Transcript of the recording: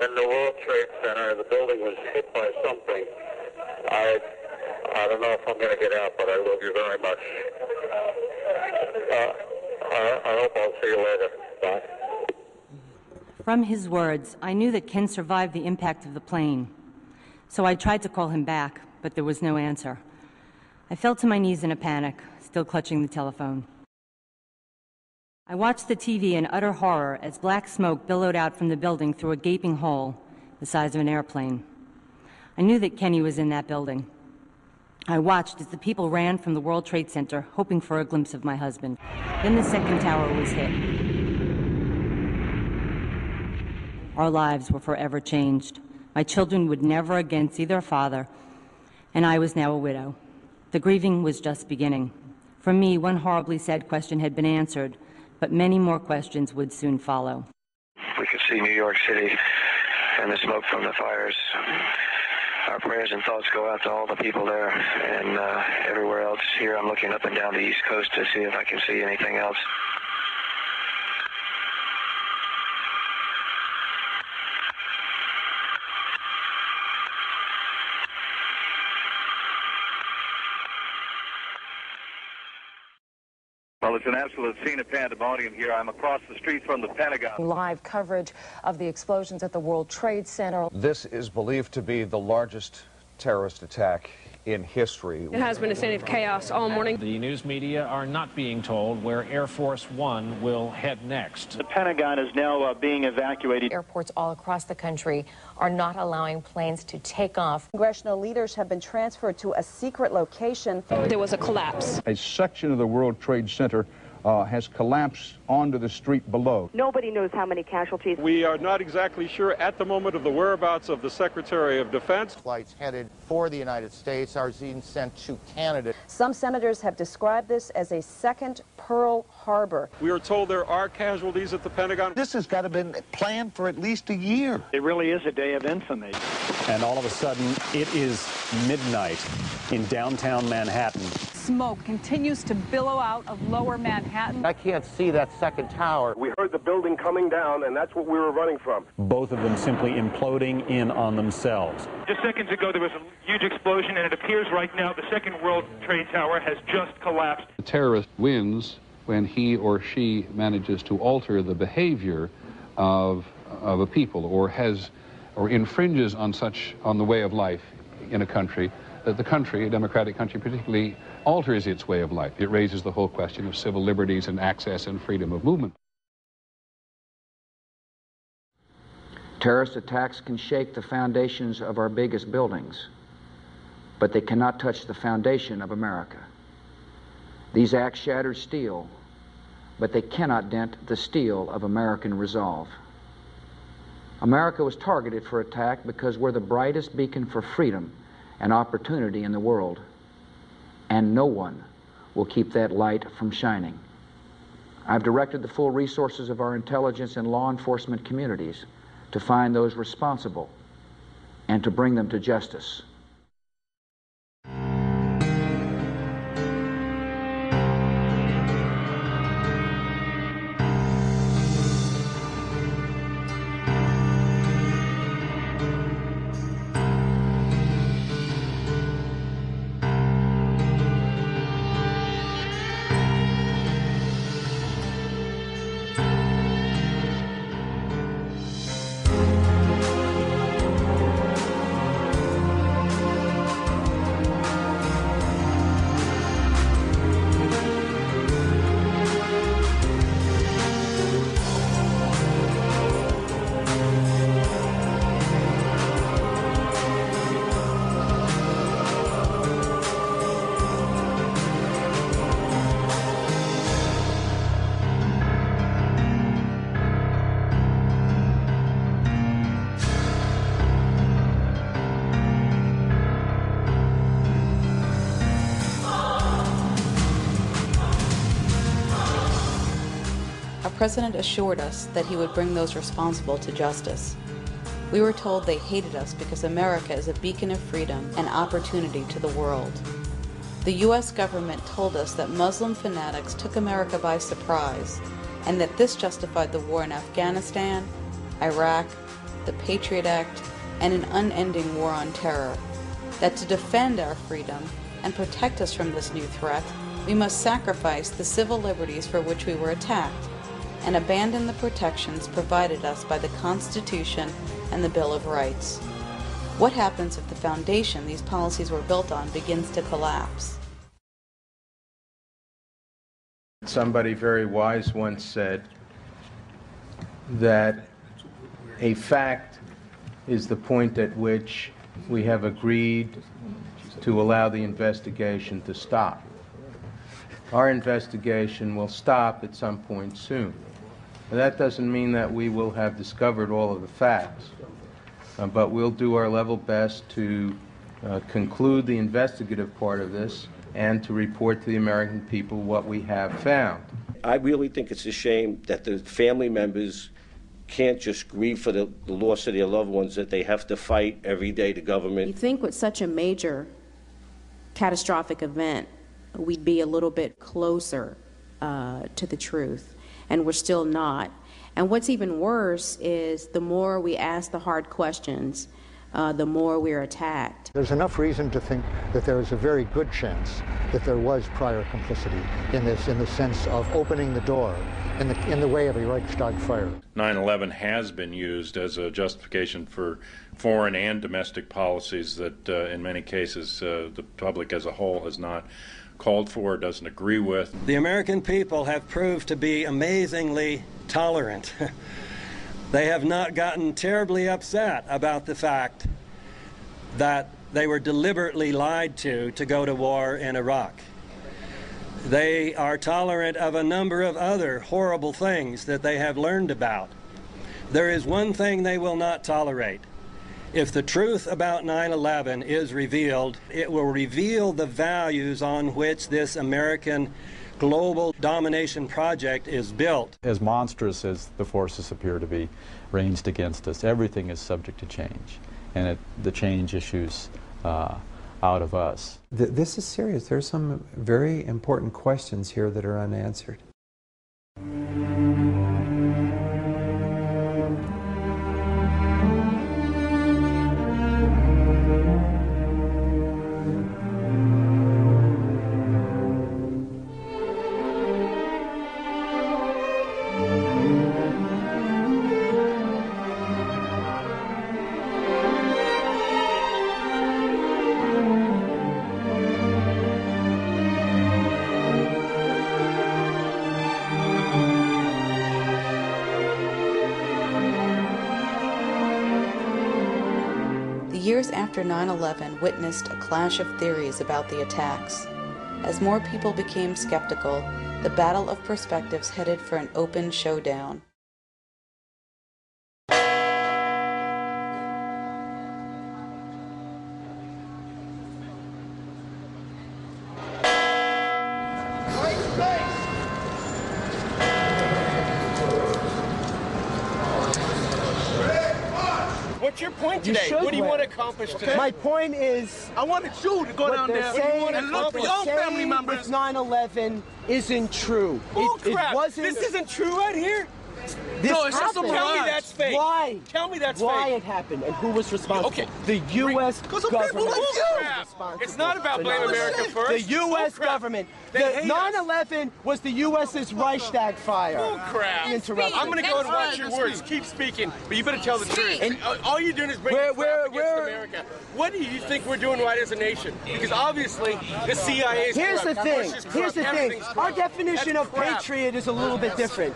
in the World Trade Center. The building was hit by something. I don't know if I'm going to get out, but I love you very much. I hope I'll see you later. Bye. From his words, I knew that Ken survived the impact of the plane. So I tried to call him back, but there was no answer. I fell to my knees in a panic, still clutching the telephone. I watched the TV in utter horror as black smoke billowed out from the building through a gaping hole the size of an airplane. I knew that Kenny was in that building. I watched as the people ran from the World Trade Center, hoping for a glimpse of my husband. Then the second tower was hit. Our lives were forever changed. My children would never again see their father, and I was now a widow. The grieving was just beginning. For me, one horribly sad question had been answered, but many more questions would soon follow. We could see New York City and the smoke from the fires. Our prayers and thoughts go out to all the people there and everywhere else. Here I'm looking up and down the East Coast to see if I can see anything else. Well, it's an absolute scene of pandemonium here. I'm across the street from the Pentagon. Live coverage of the explosions at the World Trade Center. This is believed to be the largest terrorist attack in history. It has been a scene of chaos all morning. The news media are not being told where Air Force One will head next. The Pentagon is now being evacuated. Airports all across the country are not allowing planes to take off. Congressional leaders have been transferred to a secret location. There was a collapse. A section of the World Trade Center has collapsed onto the street below. Nobody knows how many casualties. We are not exactly sure at the moment of the whereabouts of the Secretary of Defense. Flights headed for the United States are being sent to Canada. Some senators have described this as a second Pearl Harbor. We are told there are casualties at the Pentagon. This has got to have been planned for at least a year. It really is a day of infamy. And all of a sudden, it is midnight in downtown Manhattan. Smoke continues to billow out of lower Manhattan. I can't see that second tower. We heard the building coming down, and that's what we were running from. Both of them simply imploding in on themselves. Just seconds ago, there was a huge explosion, and it appears right now the second World Trade Tower has just collapsed. The terrorist wins when he or she manages to alter the behavior of a people or infringes on the way of life in a country, that the country, a democratic country particularly, alters its way of life. It raises the whole question of civil liberties and access and freedom of movement. Terrorist attacks can shake the foundations of our biggest buildings, but they cannot touch the foundation of America. These acts shattered steel, but they cannot dent the steel of American resolve. America was targeted for attack because we're the brightest beacon for freedom and opportunity in the world, and no one will keep that light from shining. I've directed the full resources of our intelligence and law enforcement communities to find those responsible and to bring them to justice. The President assured us that he would bring those responsible to justice. We were told they hated us because America is a beacon of freedom and opportunity to the world. The U.S. government told us that Muslim fanatics took America by surprise and that this justified the war in Afghanistan, Iraq, the Patriot Act, and an unending war on terror. That to defend our freedom and protect us from this new threat, we must sacrifice the civil liberties for which we were attacked and abandon the protections provided us by the Constitution and the Bill of Rights. What happens if the foundation these policies were built on begins to collapse? Somebody very wise once said that a fact is the point at which we have agreed to allow the investigation to stop. Our investigation will stop at some point soon. Now, that doesn't mean that we will have discovered all of the facts, but we'll do our level best to conclude the investigative part of this and to report to the American people what we have found. I really think it's a shame that the family members can't just grieve for the loss of their loved ones, that they have to fight every day the government. You think with such a major catastrophic event, we'd be a little bit closer to the truth, and we're still not. And what's even worse is the more we ask the hard questions, the more we're attacked. There's enough reason to think that there is a very good chance that there was prior complicity in this, in the sense of opening the door in the way of a Reichstag fire. 9/11 has been used as a justification for foreign and domestic policies that in many cases the public as a whole has not called for, doesn't agree with. The American people have proved to be amazingly tolerant. They have not gotten terribly upset about the fact that they were deliberately lied to go to war in Iraq. They are tolerant of a number of other horrible things that they have learned about. There is one thing they will not tolerate. If the truth about 9/11 is revealed, it will reveal the values on which this American global domination project is built. As monstrous as the forces appear to be ranged against us, everything is subject to change, and the change issues out of us. This is serious. There's some very important questions here that are unanswered. Years after 9/11 witnessed a clash of theories about the attacks. As more people became skeptical, the battle of perspectives headed for an open showdown. What's your point today? What do you want to accomplish today? My point is, I wanted you to go down there and look for your family members. 9/11 isn't true. Crap. It wasn't. This isn't true right here? No, it's just a Tell me that's fake. Why? Tell me that's Why fake. it happened and who was responsible? Okay. The U.S. Because of government. people like you. was responsible. It's not about blame America first. The U.S. government. The 9/11 was the U.S.'s Reichstag fire. Oh, crap. I'm going to go and watch your words. Keep speaking, but you better tell the truth. And all you're doing is bringing crap against America. What do you think we're doing right as a nation? Because obviously the CIA is corrupt. Here's the thing. Bush is corrupt. Here's the thing. Everything's Our corrupt. definition That's of crap. patriot is a little bit different.